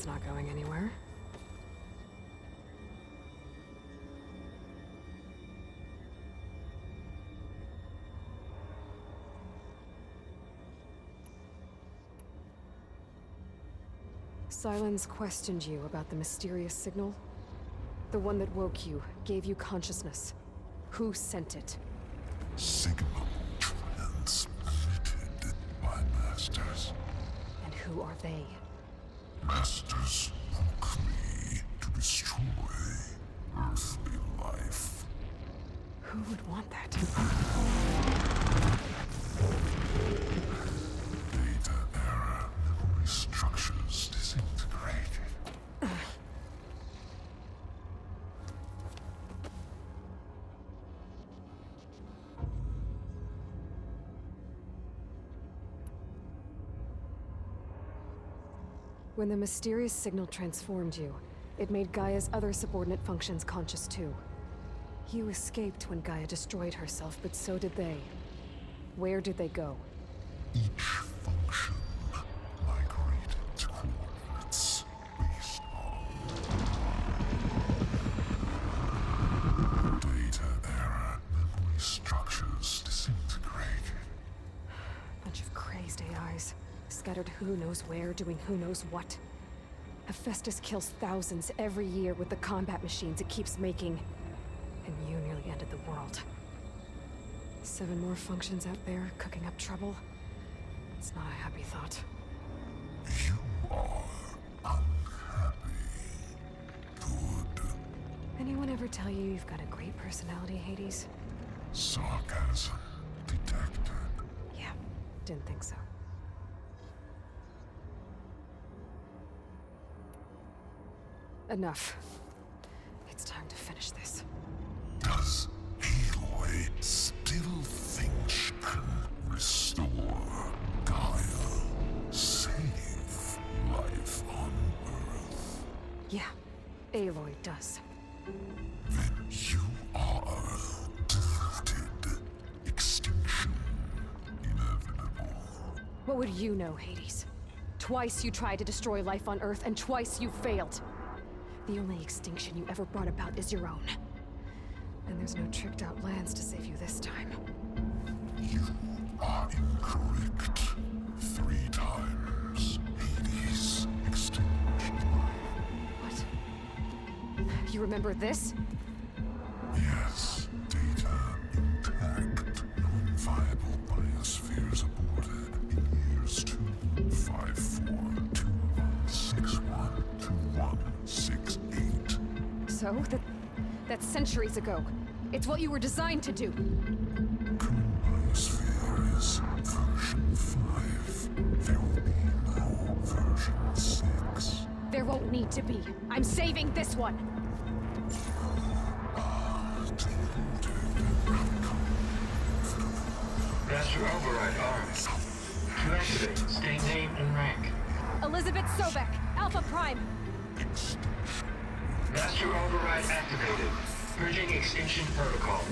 It's not going anywhere. Sylens questioned you about the mysterious signal. The one that woke you, gave you consciousness. Who sent it? Signal transmitted by masters. And who are they? Masters woke me to destroy earthly life. Who would want that? Data error, memory structures disintegrated. When the mysterious signal transformed you, it made Gaia's other subordinate functions conscious too. You escaped when Gaia destroyed herself, but so did they. Where did they go? Each function migrated to coordinates based on data error, memory structures disintegrated. Bunch of crazed AIs, scattered who knows where, doing who knows what. Hephaestus kills thousands every year with the combat machines it keeps making. And you nearly ended the world. 7 more functions out there, cooking up trouble. It's not a happy thought. You are unhappy. Good. Anyone ever tell you you've got a great personality, Hades? Sarcasm detected. Yeah, didn't think so. Enough. It's time to finish this. Does Aloy still think she can restore Gaia? Save life on Earth? Yeah, Aloy does. Then you are deluded. Extinction inevitable. What would you know, Hades? Twice you tried to destroy life on Earth, and twice you failed. The only extinction you ever brought about is your own. And there's no tricked-out lands to save you this time. You are incorrect. 3 times. Hades extinguished life. What? You remember this? Yes, data intact. Non-viable biospheres aborted in years 2154, 2161, 2168. So? That's centuries ago. It's what you were designed to do. Current biosphere is version 5. There will be no version 6. There won't need to be. I'm saving this one. Master Override armed. To activate, state name and rank. Elizabeth Sobek, Alpha Prime. Master Override activated. Purging extinction protocol.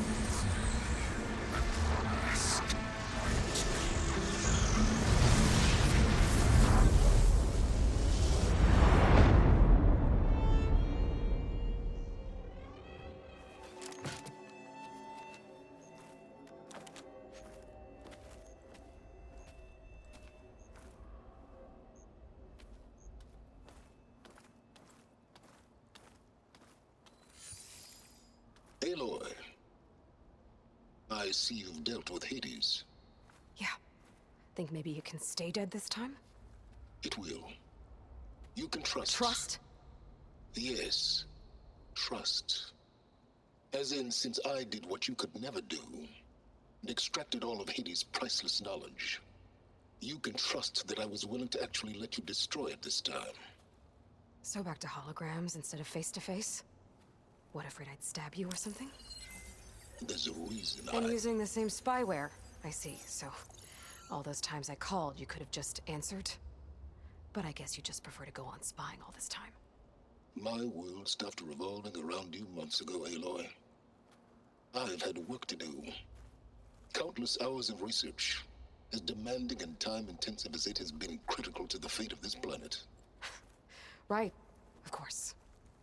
Aloy, I see you've dealt with Hades. Yeah. Think maybe you can stay dead this time? It will. You can trust. Trust? Yes. Trust. As in, since I did what you could never do, and extracted all of Hades' priceless knowledge, you can trust that I was willing to actually let you destroy it this time. So back to holograms instead of face-to-face? What, afraid I'd stab you or something? There's a reason And using the same spyware. I see, so... all those times I called, you could have just answered? But I guess you just prefer to go on spying all this time. My world stopped revolving around you months ago, Aloy. I've had work to do. Countless hours of research, as demanding and time-intensive as it has been critical to the fate of this planet. Right. Of course.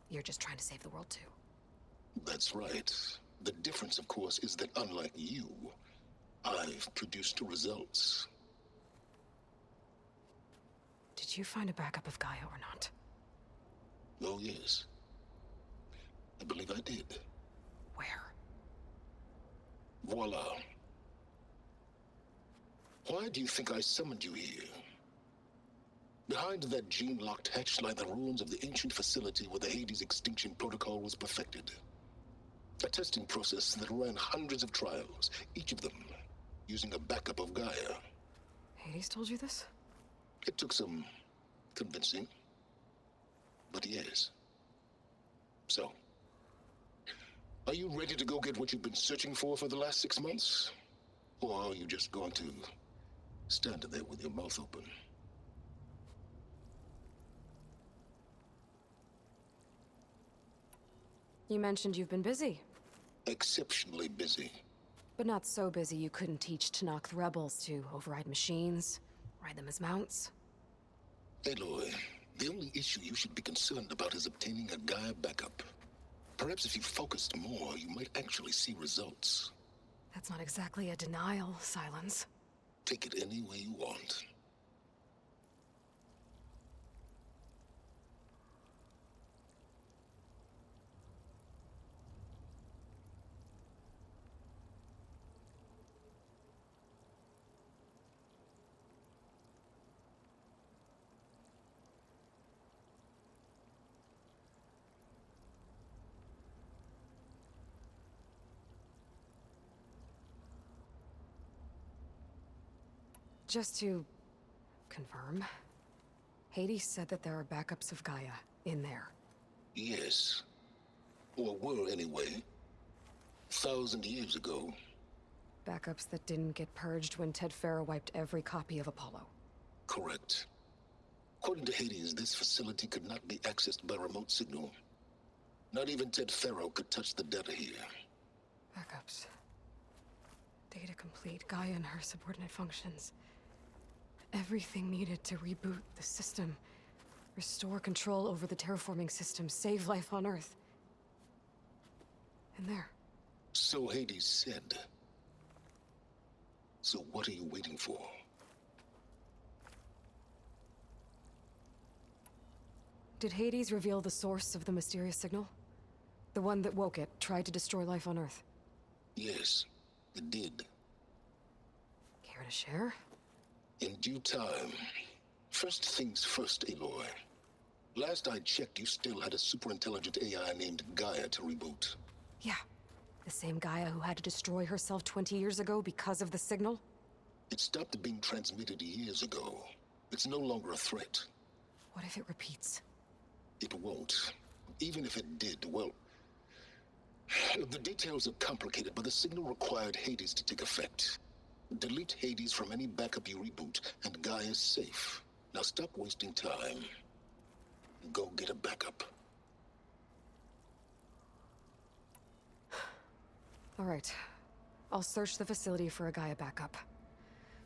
You're just trying to save the world, too. That's right. The difference, of course, is that unlike you, I've produced results. Did you find a backup of Gaia or not? Oh, yes. I believe I did. Where? Voila. Why do you think I summoned you here? Behind that gene-locked hatch lie the ruins of the ancient facility where the Hades extinction protocol was perfected. A testing process that ran hundreds of trials, each of them using a backup of Gaia. Hades told you this? It took some convincing, but yes. So, are you ready to go get what you've been searching for the last 6 months? Or are you just going to stand there with your mouth open? You mentioned you've been busy. Exceptionally busy. But not so busy you couldn't teach Tenakth the rebels to override machines, ride them as mounts. Aloy, the only issue you should be concerned about is obtaining a Gaia backup. Perhaps if you focused more, you might actually see results. That's not exactly a denial, Silence. Take it any way you want. Just to confirm, Hades said that there are backups of Gaia in there. Yes. Or were anyway. 1,000 years ago. Backups that didn't get purged when Ted Faro wiped every copy of Apollo. Correct. According to Hades, this facility could not be accessed by remote signal. Not even Ted Faro could touch the data here. Backups. Data complete, Gaia and her subordinate functions. Everything needed to reboot the system. Restore control over the terraforming system, save life on Earth. And there. So Hades said. So what are you waiting for? Did Hades reveal the source of the mysterious signal? The one that woke it, tried to destroy life on Earth? Yes, it did. Care to share? In due time. First things first, Aloy. Last I checked, you still had a super-intelligent AI named Gaia to reboot. Yeah. The same Gaia who had to destroy herself 20 years ago because of the signal? It stopped being transmitted years ago. It's no longer a threat. What if it repeats? It won't. Even if it did, well... The details are complicated, but the signal required Hades to take effect. Delete Hades from any backup you reboot, and Gaia's safe. Now stop wasting time. Go get a backup. All right. I'll search the facility for a Gaia backup.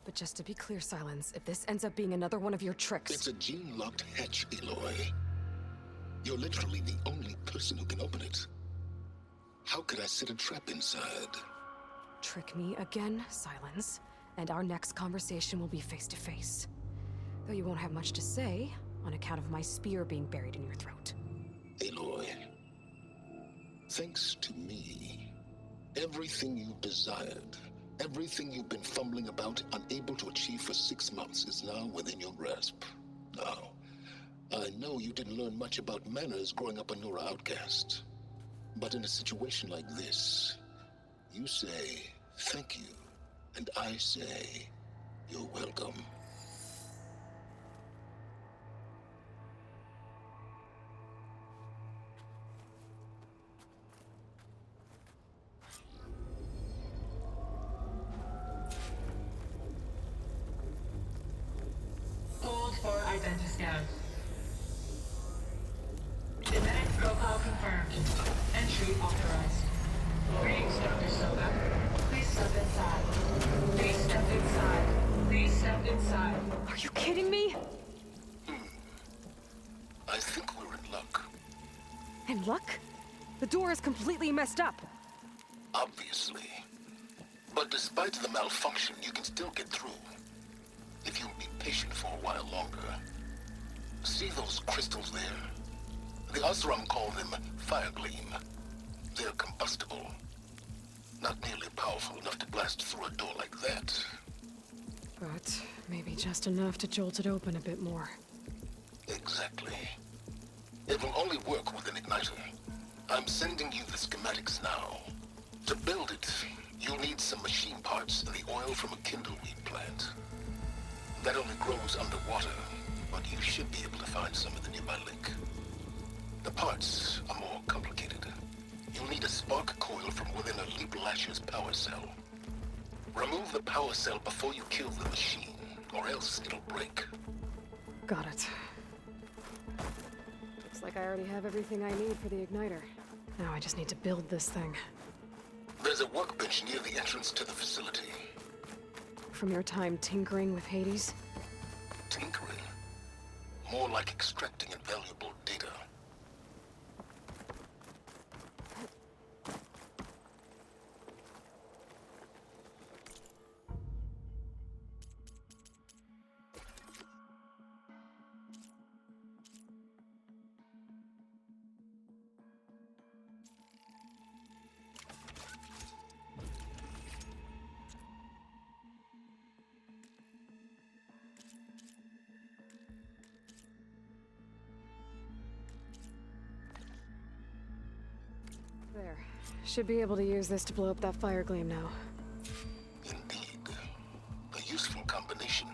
But just to be clear, Silence, if this ends up being another one of your tricks... It's a gene-locked hatch, Aloy. You're literally the only person who can open it. How could I set a trap inside? Trick me again, Silence, and our next conversation will be face-to-face. Though you won't have much to say, on account of my spear being buried in your throat. Aloy, thanks to me, everything you've desired, everything you've been fumbling about, unable to achieve for 6 months, is now within your grasp. Now, I know you didn't learn much about manners growing up a Nora outcast. But in a situation like this, you say, thank you, and I say, you're welcome. Hold for identiscan. Genetic profile confirmed. Entry authorized. Greetings, Dr. Soka. Please step inside. Please step inside. Please step inside. Are you kidding me? I think And luck? The door is completely messed up. Obviously. But despite the malfunction, you can still get through. If you'll be patient for a while longer. See those crystals there? The Osram call them Firegleam. They're combustible. Not nearly powerful enough to blast through a door like that. But maybe just enough to jolt it open a bit more. Exactly. It will only work with an igniter. I'm sending you the schematics now. To build it, you'll need some machine parts and the oil from a kindleweed plant. That only grows underwater, but you should be able to find some in the nearby lake. The parts are more complicated. You'll need a spark coil from within a Leap Lasher's power cell. Remove the power cell before you kill the machine, or else it'll break. Got it. Looks like I already have everything I need for the igniter. Now I just need to build this thing. There's a workbench near the entrance to the facility. From your time tinkering with Hades? Tinkering? More like extracting invaluable data. There. Should be able to use this to blow up that Firegleam now. Indeed. A useful combination.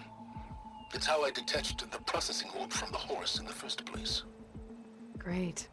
It's how I detached the processing orb from the Horus in the first place. Great.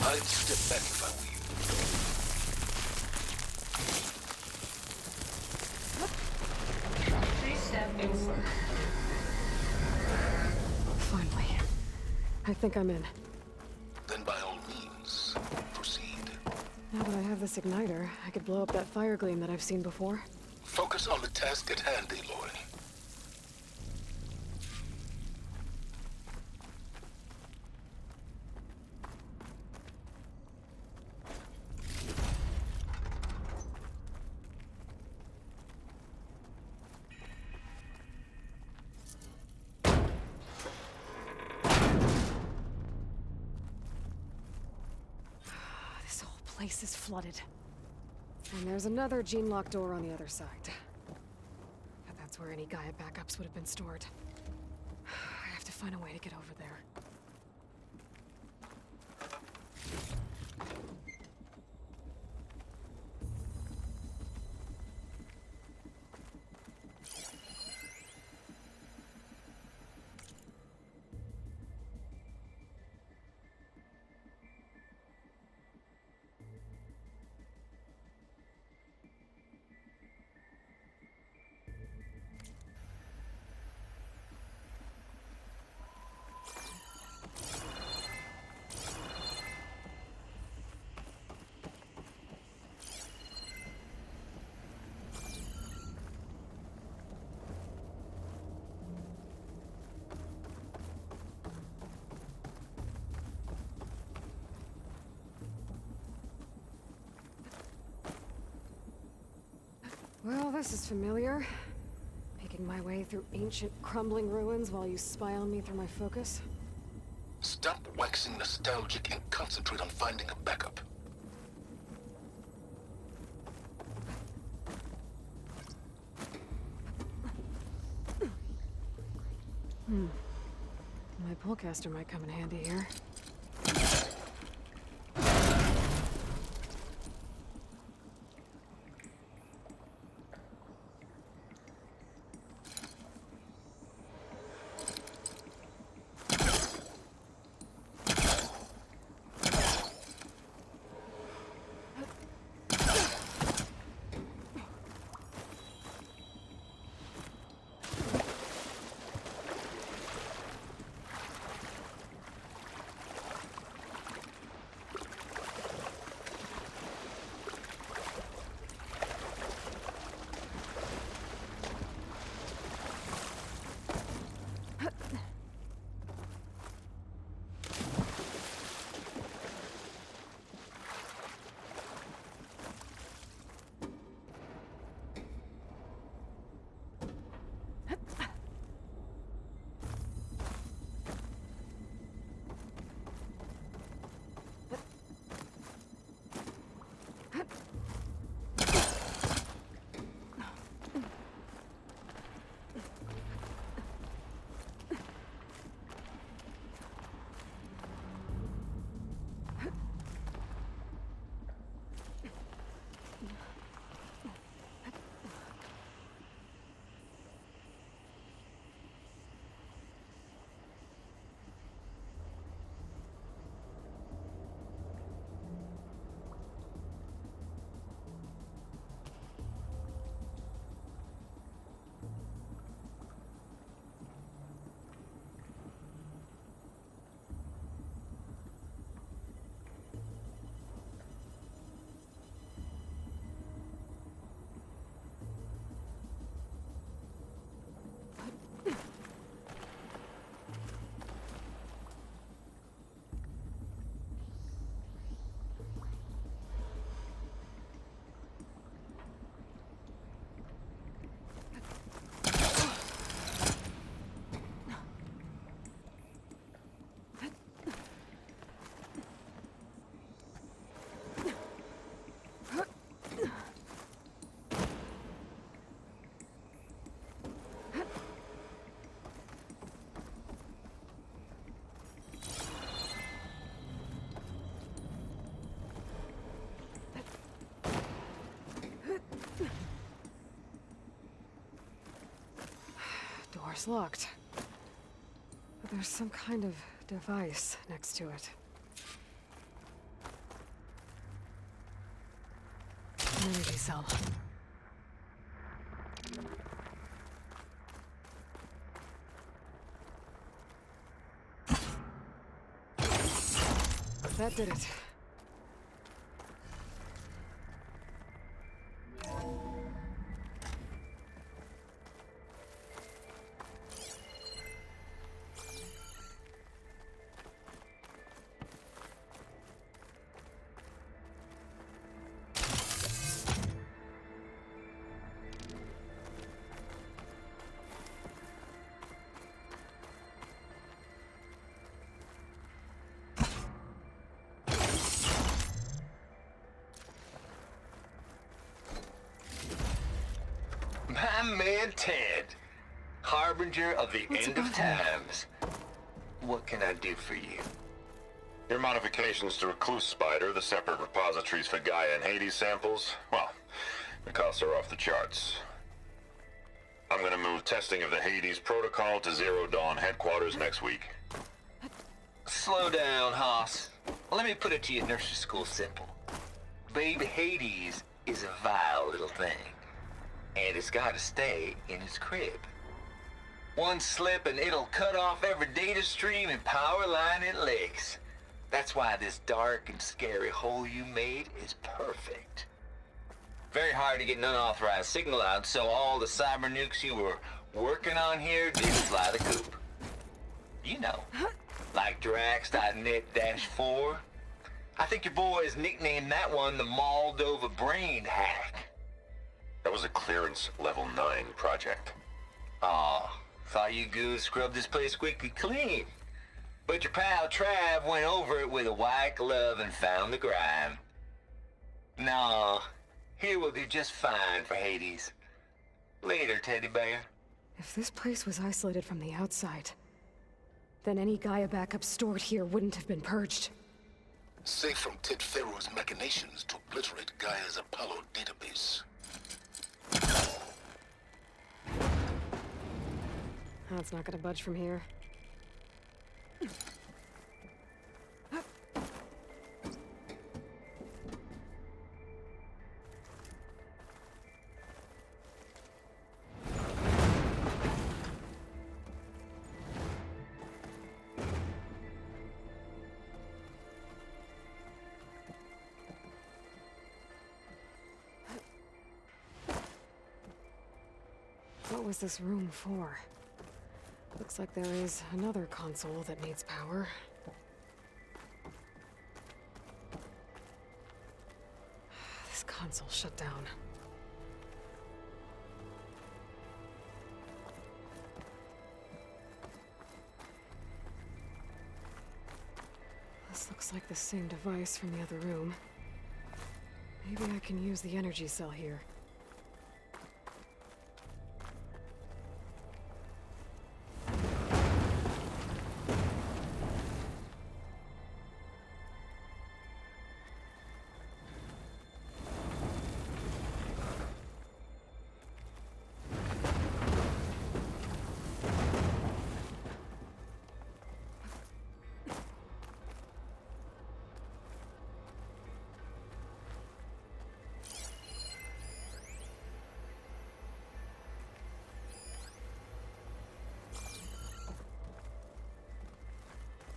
I'd step back if I were you. Please step over. Finally. I think I'm in. Then by all means, proceed. Now that I have this igniter, I could blow up that Firegleam that I've seen before. Focus on the task at hand, Aloy. This whole place is flooded. And there's another gene-lock door on the other side. And that's where any Gaia backups would have been stored. I have to find a way to get over there. Well, this is familiar. Making my way through ancient, crumbling ruins while you spy on me through my focus. Stop waxing nostalgic and concentrate on finding a backup. My pullcaster might come in handy here. door's locked. But there's some kind of device next to it. An energy cell. That did it. My man Ted, harbinger of the What's end of above him? times. What can I do for you? Your modifications to Recluse Spider, the separate repositories for Gaia and Hades samples, well, the costs are off the charts. I'm gonna move testing of the Hades protocol to Zero Dawn headquarters next week. Slow down, Hoss. Let me put it to you nursery school simple. Baby Hades is a vile little thing, and it's gotta stay in its crib. One slip and it'll cut off every data stream and power line it licks. That's why this dark and scary hole you made is perfect. Very hard to get an unauthorized signal out, so all the cyber nukes you were working on here didn't fly the coop. You know, like Drax.net-4. I think your boys nicknamed that one the Moldova Brain Hack. That was a clearance level 9 project. Aw, thought you goons scrubbed this place squeaky clean. But your pal Trav went over it with a white glove and found the grime. Nah, here will do just fine for Hades. Later, teddy bear. If this place was isolated from the outside, then any Gaia backup stored here wouldn't have been purged. Safe from Ted Pharaoh's machinations to obliterate Gaia's Apollo database. That's not gonna budge from here. What was this room for? Looks like there is another console that needs power. This console shut down. This looks like the same device from the other room. Maybe I can use the energy cell here.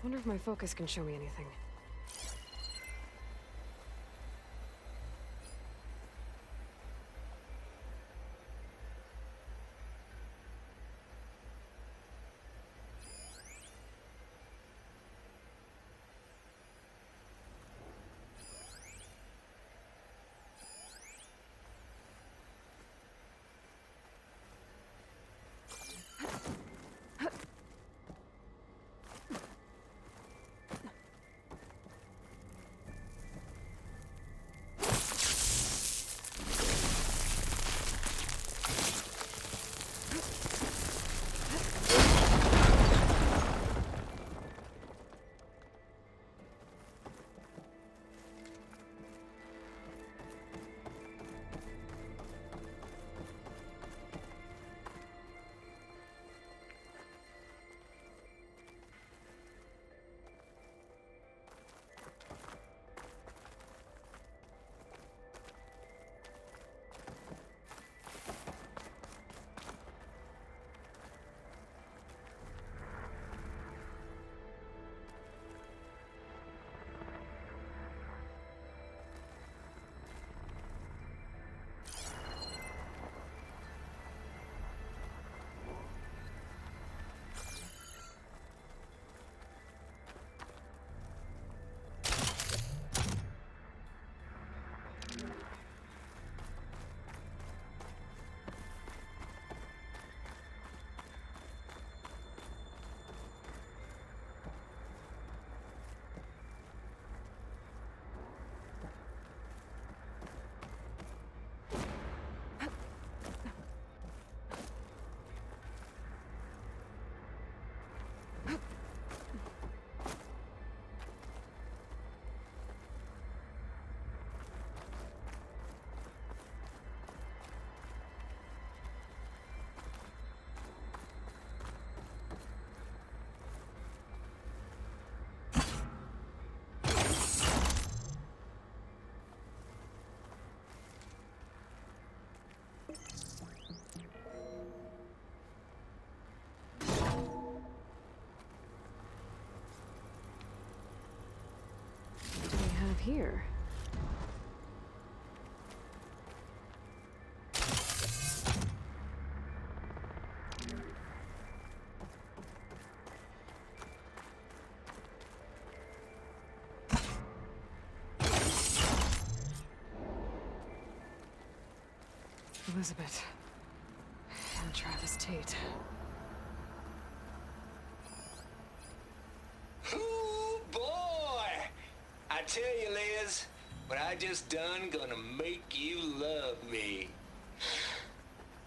Wonder if my focus can show me anything. here? Elizabeth. And Travis Tate. Ooh, boy! I tell you, Liz, what I just done gonna make you love me.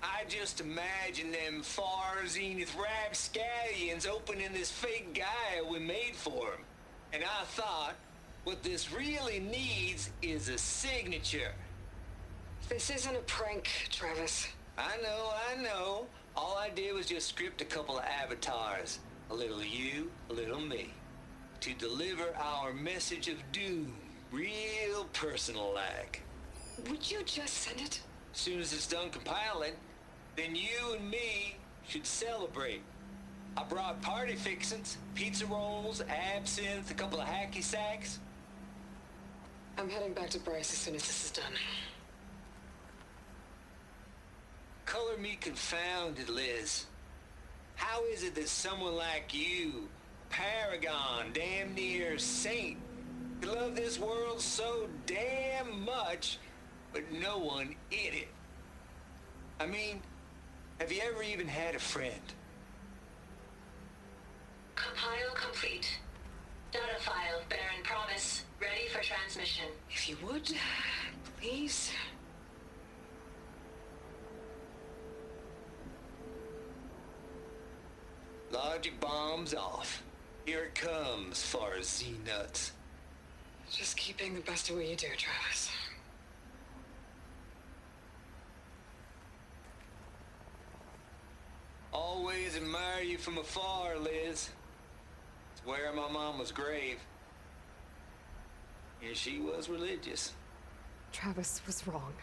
I just imagine them far zenith rapscallions opening this fake guy we made for him. And I thought, what this really needs is a signature. This isn't a prank, Travis. I know. All I did was just script a couple of avatars. A little you, a little me. To deliver our message of doom, real personal-like. Would you just send it? As soon as it's done compiling, then you and me should celebrate. I brought party fixins, pizza rolls, absinthe, a couple of hacky sacks. I'm heading back to Bryce as soon as this is done. Color me confounded, Liz. How is it that someone like you, paragon, damn near saint, could love this world so damn much, but no one in it? I mean, have you ever even had a friend? Compile complete. Data file, Baron Promise, ready for transmission. If you would, please. Logic bombs off. Here it comes, far as Z-nuts. Just keep being the best at what you do, Travis. Always admire you from afar, Liz. It's where my mama's grave. And she was religious. Travis was wrong.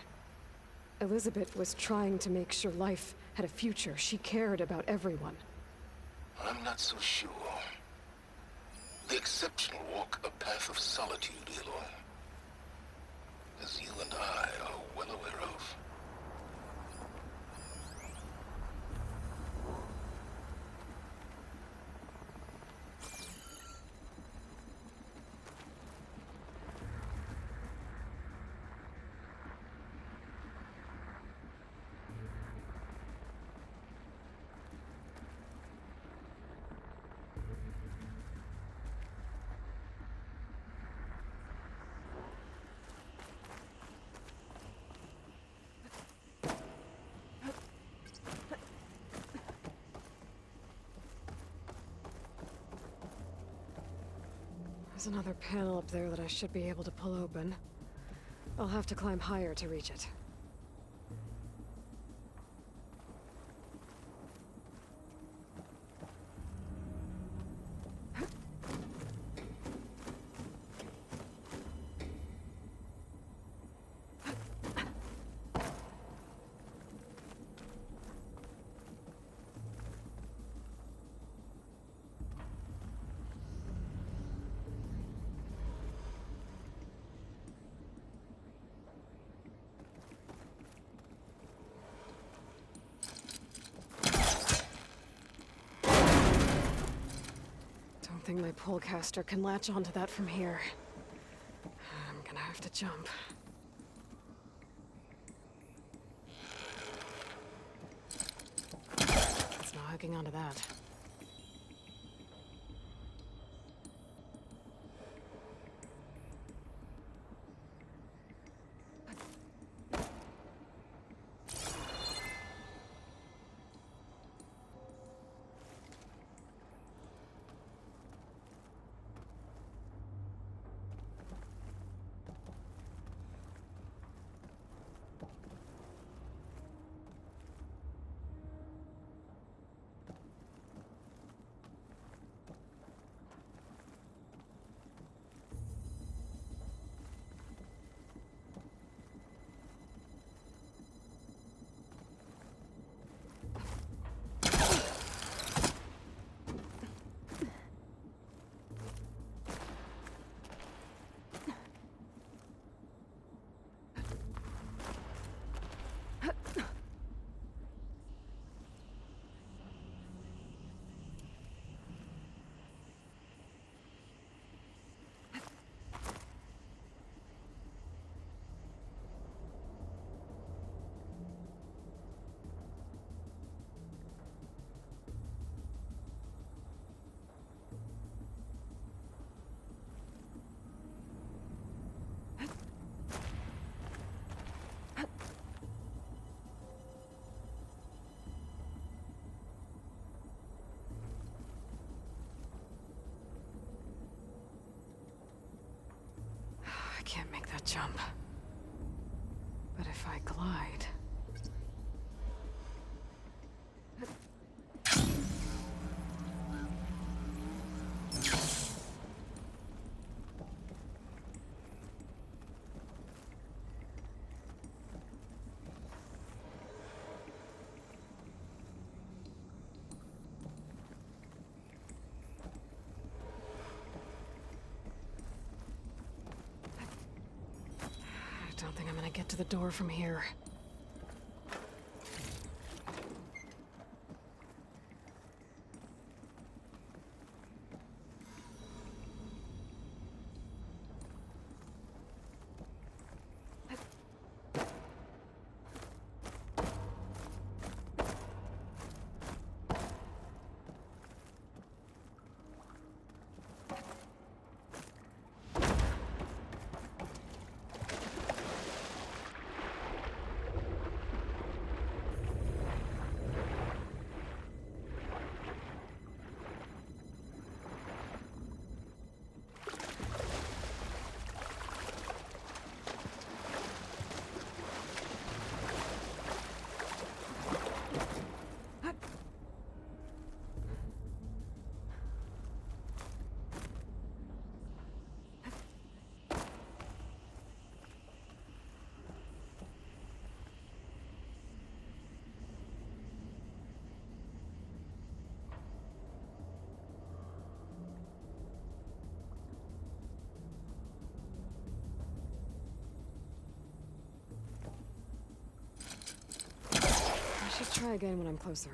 Elizabeth was trying to make sure life had a future. She cared about everyone. I'm not so sure. The exceptional walk a path of solitude, Aloy. As you and I are well aware of. There's another panel up there that I should be able to pull open. I'll have to climb higher to reach it. Don't think my pullcaster can latch onto that from here. I'm gonna have to jump. It's not hooking onto that. jump. But if I glide... I don't think I'm gonna get to the door from here. I should try again when I'm closer.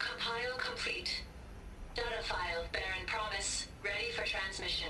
Compile complete. Data file, Baron Promise, ready for transmission.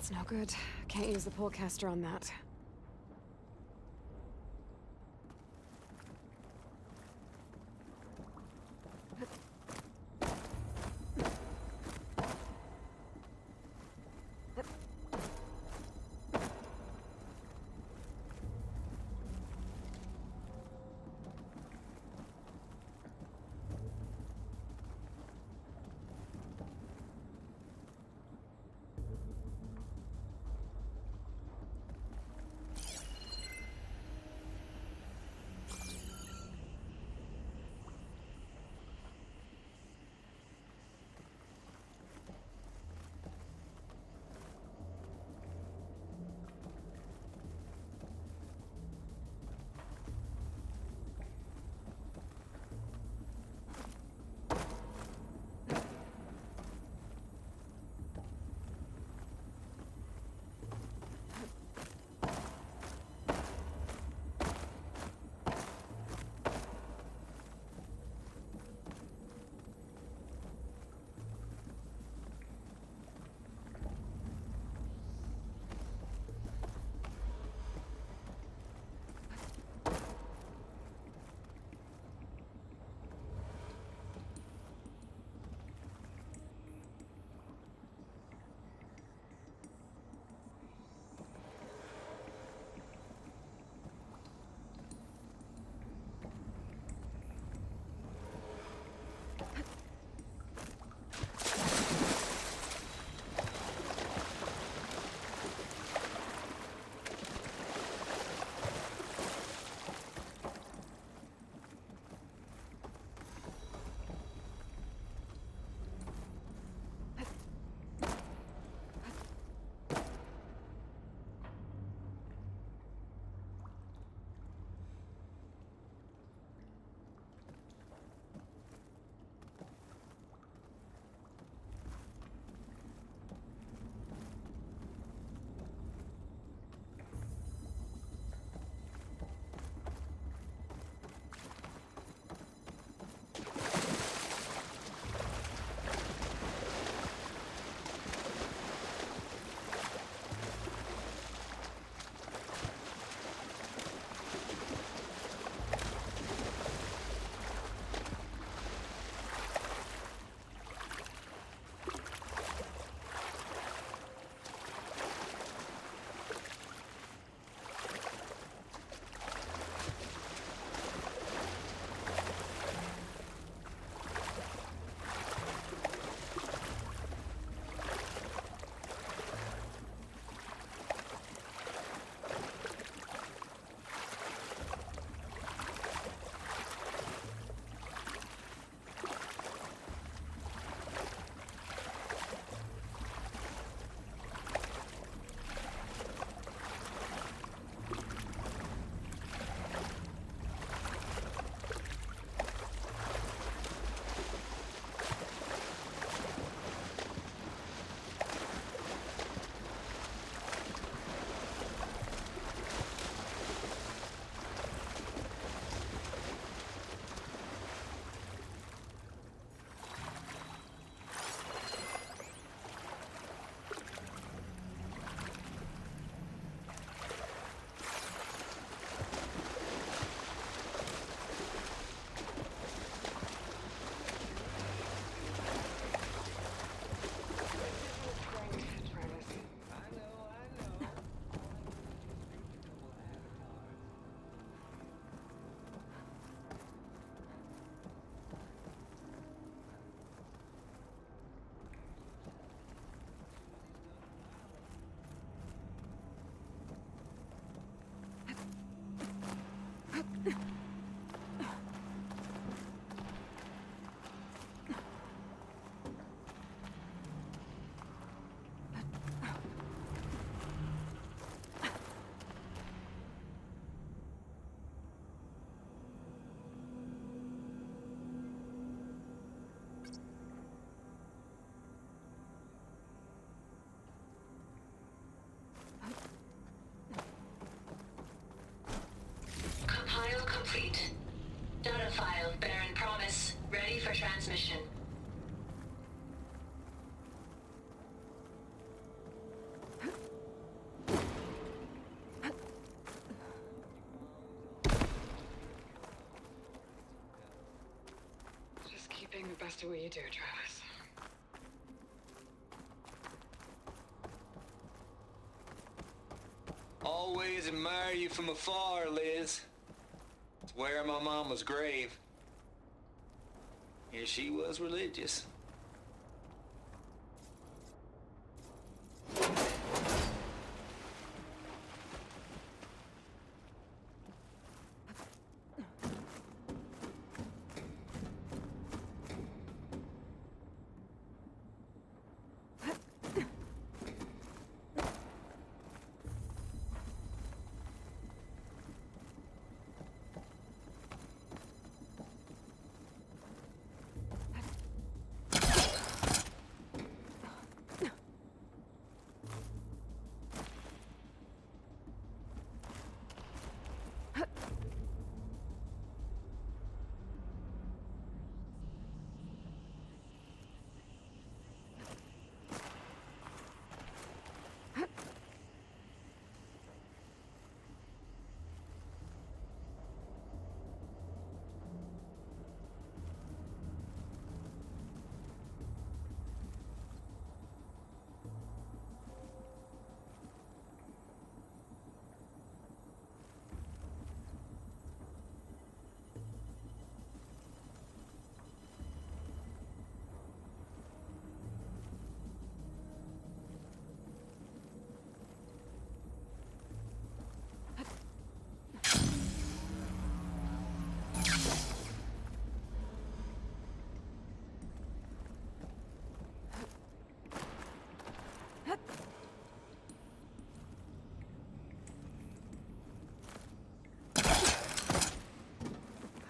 That's no good. Can't use the pullcaster on that. transmission. Just keep being the best at what you do, Travis. Always admire you from afar, Liz. It's where my mama's grave. Yeah, she was religious.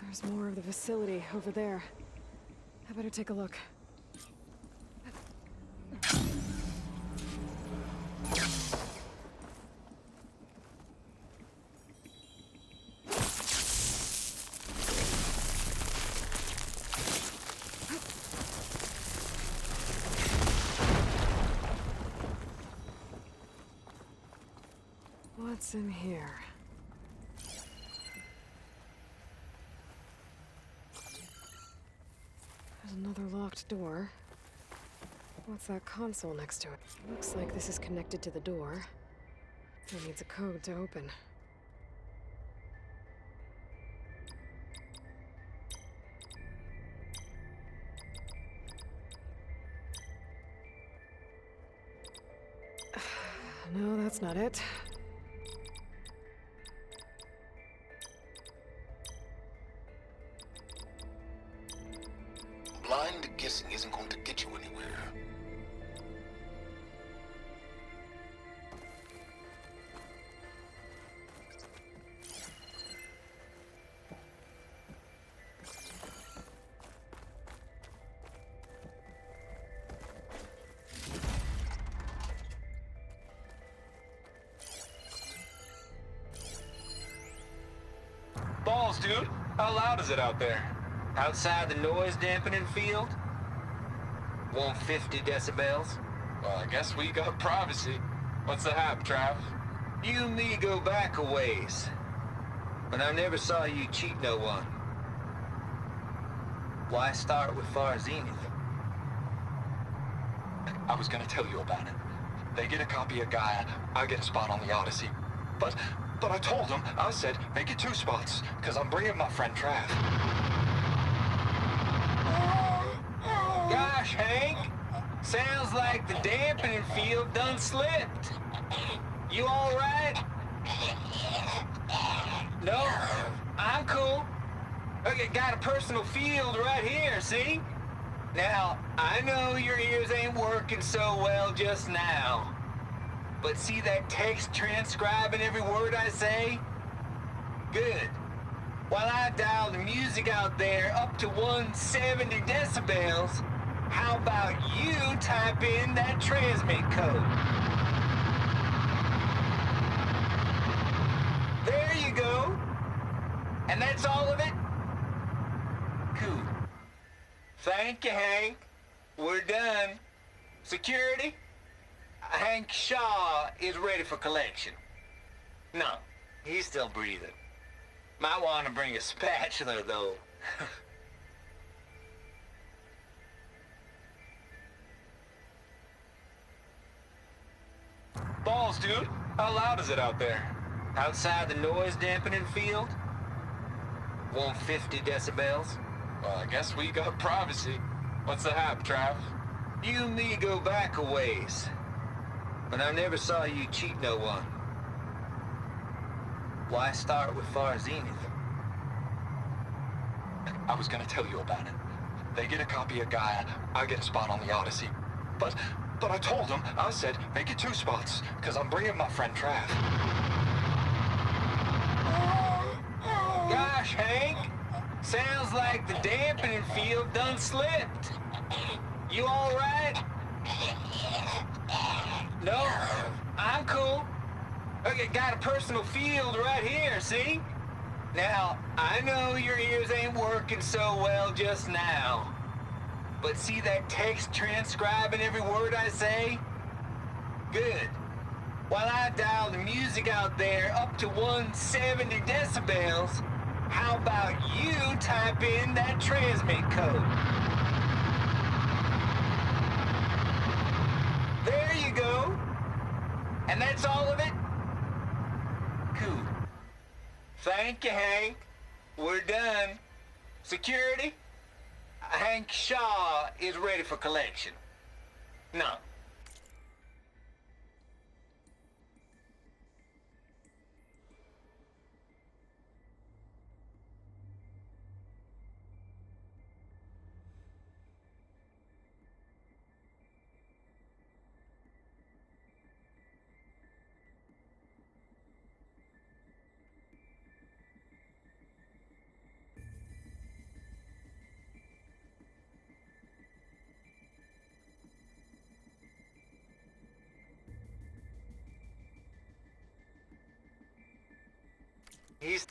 There's more of the facility over there. I better take a look. What's in here? There's another locked door. What's that console next to it? Looks like this is connected to the door. It needs a code to open. No, that's not it. Blind guessing isn't going to get you anywhere. Balls, dude. How loud is it out there? Outside the noise dampening field? 150 decibels? Well, I guess we got privacy. What's the hap, Trav? You and me go back a ways. But I never saw you cheat no one. Why start with Far Zenith? I was gonna tell you about it. They get a copy of Gaia, I get a spot on the Odyssey. But I told them, I said, make it 2 spots, because I'm bringing my friend Trav. Gosh, Hank. Sounds like the dampening field done slipped. You all right? No? I'm cool. Okay, got a personal field right here, see? Now, I know your ears ain't working so well just now. But see that text transcribing every word I say? Good. While I dial the music out there up to 170 decibels, how about you type in that transmit code? There you go. And that's all of it? Cool. Thank you, Hank. We're done. Security? Hank Shaw is ready for collection. No, he's still breathing. Might want to bring a spatula, though. Balls, dude. How loud is it out there? Outside the noise dampening field? 150 decibels. Well, I guess we got privacy. What's the hap, Trav? You and me go back a ways. But I never saw you cheat no one. Why start with Far Zenith? I was gonna tell you about it. They get a copy of Gaia, I get a spot on the Odyssey. But I told them, I said, make it 2 spots, because I'm bringing my friend Trav. Gosh, Hank. Sounds like the dampening field done slipped. You all right? No, I'm cool. Okay, got a personal field right here, see? Now, I know your ears ain't working so well just now. But see that text transcribing every word I say? Good. While I dial the music out there up to 170 decibels, how about you type in that transmit code? There you go. And that's all of it? Cool. Thank you, Hank. We're done. Security? Hank Shaw is ready for collection. No. He's...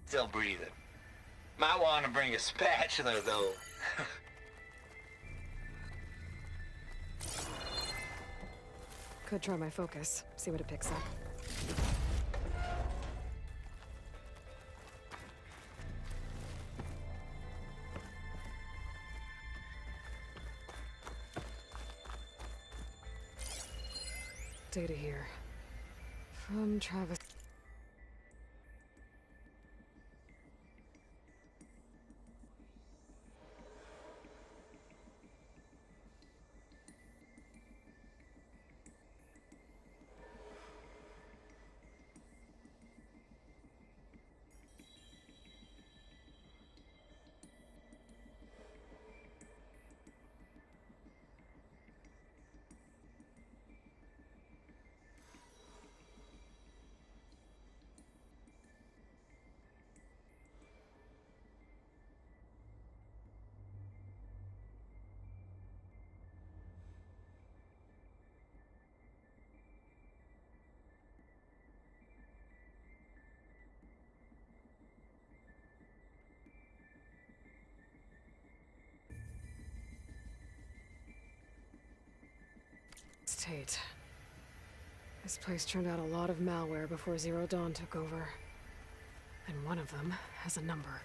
still breathing. Might want to bring a spatula, though. Could try my focus, see what it picks up. Data here. From Travis. Tate. This place turned out a lot of malware before Zero Dawn took over. And one of them has a number.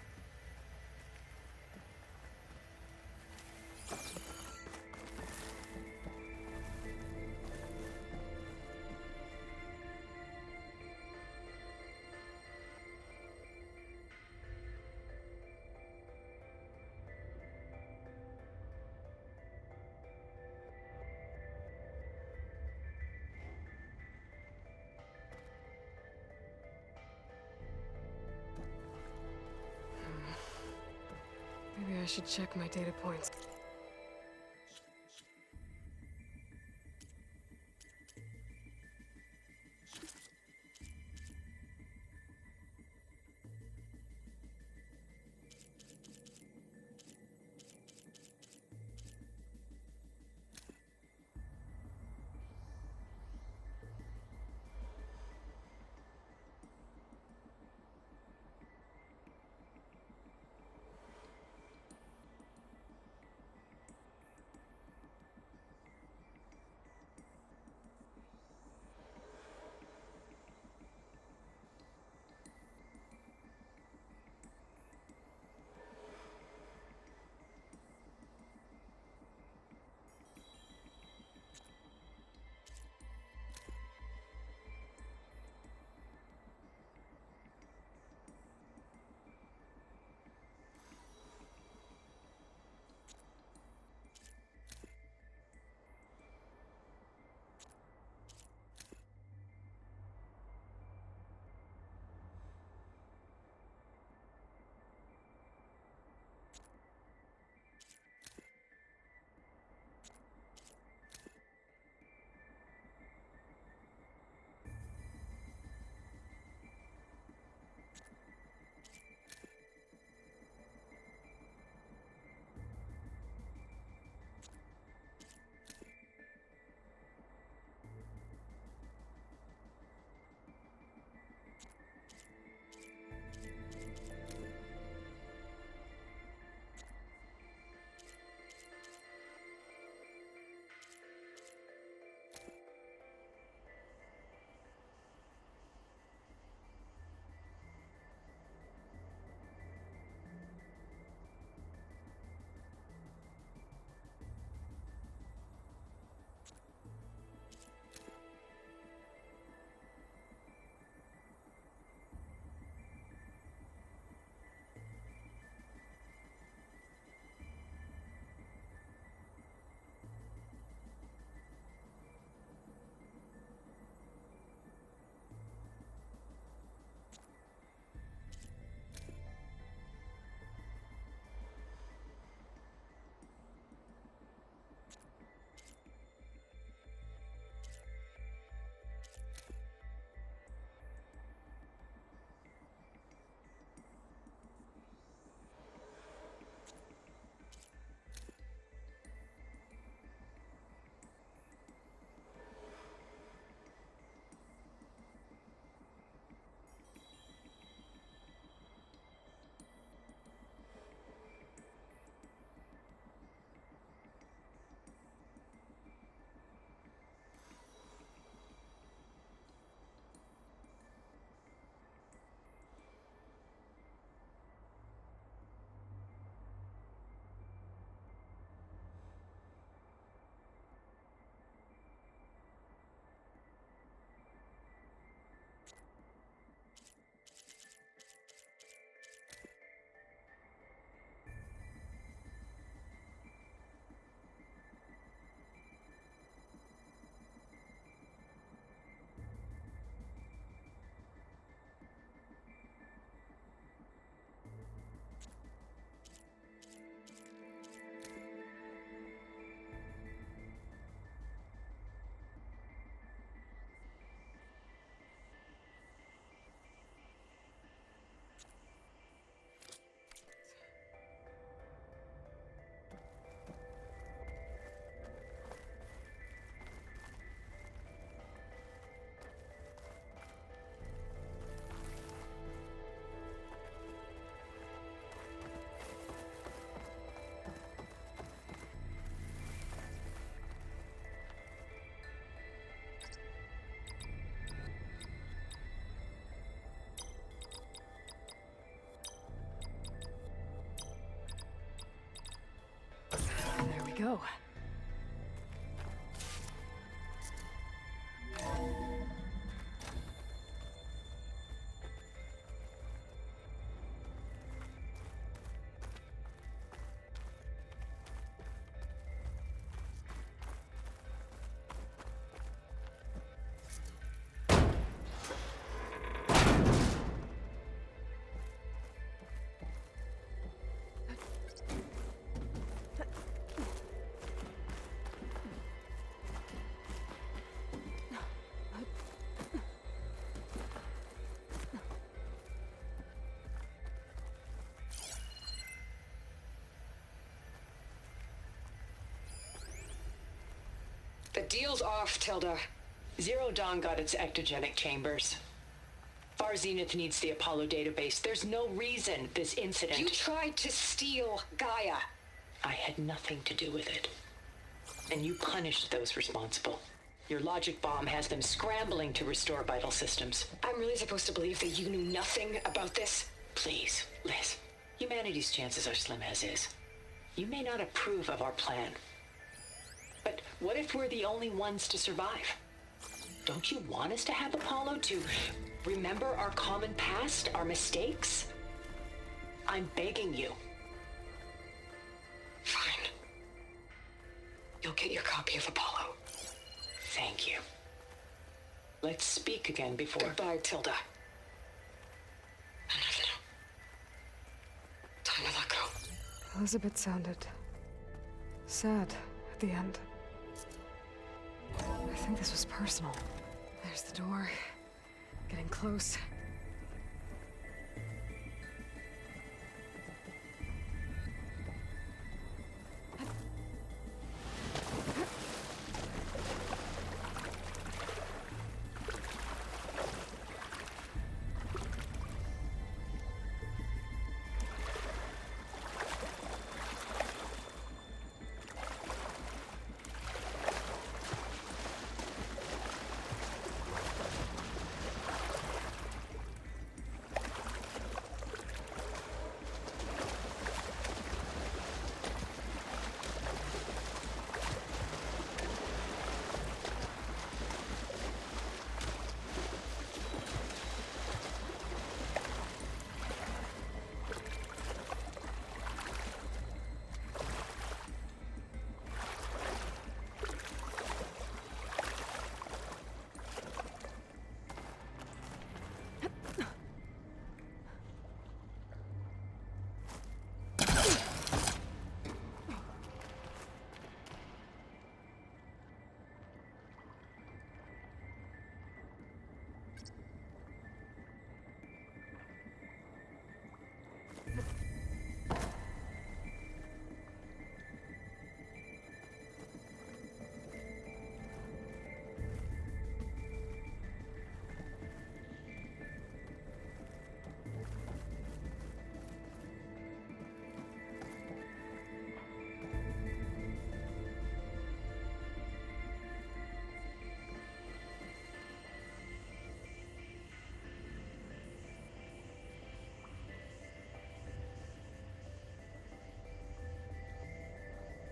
should check my data points. There we go. deal's off, Tilda. Zero Dawn got its ectogenic chambers. Far Zenith needs the Apollo database. There's no reason this incident... You tried to steal Gaia. I had nothing to do with it. And you punished those responsible. Your logic bomb has them scrambling to restore vital systems. I'm really supposed to believe that you knew nothing about this? Please, Liz. Humanity's chances are slim as is. You may not approve of our plan. But what if we're the only ones to survive? Don't you want us to have Apollo to remember our common past, our mistakes? I'm begging you. Fine. You'll get your copy of Apollo. Thank you. Let's speak again before... Goodbye, Tilda. Enough now. Time to let go. Elizabeth sounded sad at the end. I think this was personal. There's the door. Getting close.